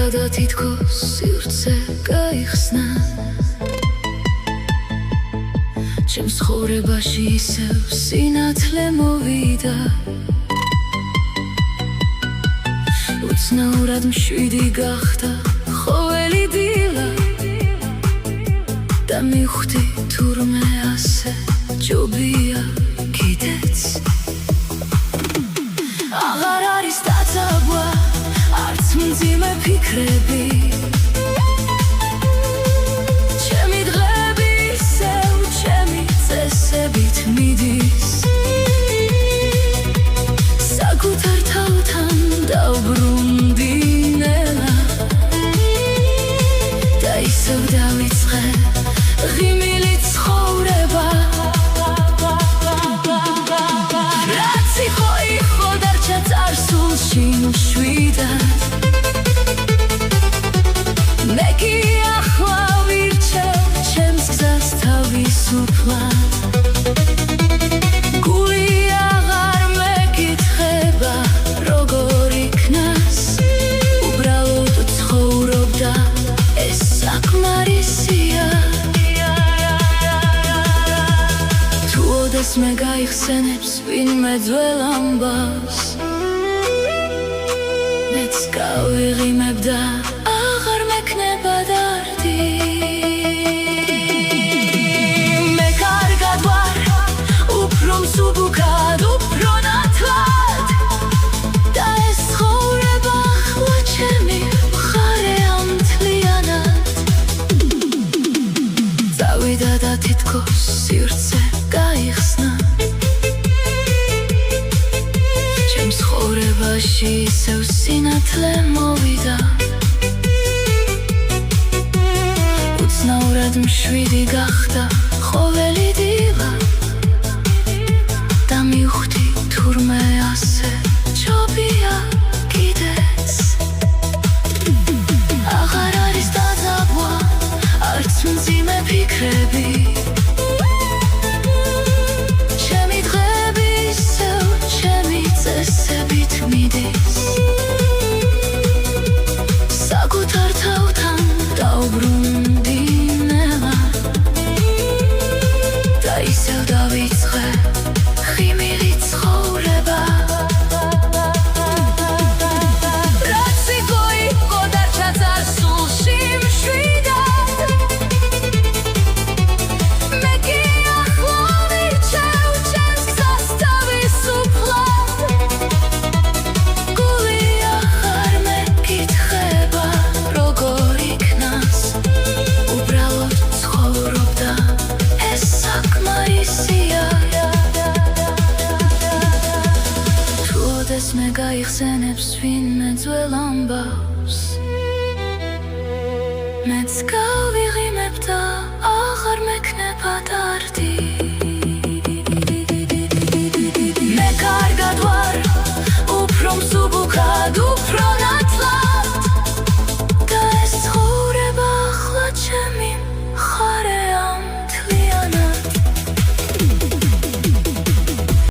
და თითქოს სივრცე გაიხსნა ჩემს ცხოვრებაში ისევ სინათლე მოვიდა უცნაურად მშვიდი გახდა ყოველი დილა და მივხვდი თურმე ასე ჯობია კიდეც აღარ არის დაწაბვა არც მძიმე ფიქრები ჩემი დღები ისევ ჩემი წესებით მიდის საკუთარ თავთან დავბრუნდი ნელა და ისევ დავიწყე ღიმილი ცხოვრება რაც იყო დარჩა წარსულში მშვიდად გული აღარ მეკითხება როგორ იქნას უბრალოდ ცხოვრობდა ეს საკმარისია თუ ოდეს მე გაიხსენებს ვინმე ძველ ამბავს მეც გავიღიმებ და აღარ მექნება დარდი სუბუქად უფრო ნათლად და ეს ცხოვრება ახლა ჩემი მხარეა მთლიანად წავიდა და თითქოს სივრცე გაიხსნა ჩემს ცხოვრებაში ისევ სინათლე მოვიდა უცნაურად მშვიდი გახდა ყოველი დილა მივხვდი თურმე ასე ჯობია კიდეც აღარ არის დაწაბვა არც მძიმე ფიქრები ჩემი დღები ისევ ჩემი წესებით მიდის საკუთარ თავთან დავბრუნდი ნელა და ისევ დავიწყე ღიმილი ცხოვრება რაც იყო დარჩა წარსულში მშვიდად მე კი ახლა ვირჩევ ჩემს გზას თავისუფლად გული აღარ მეკითხება როგორ იქნას უბრალოდ ცხოვრობდა ეს საკმარისია მე გაიხსენებს ვინმე ძველ ამბავს მეც გავიღიმებ და აღარ მექნება დარდი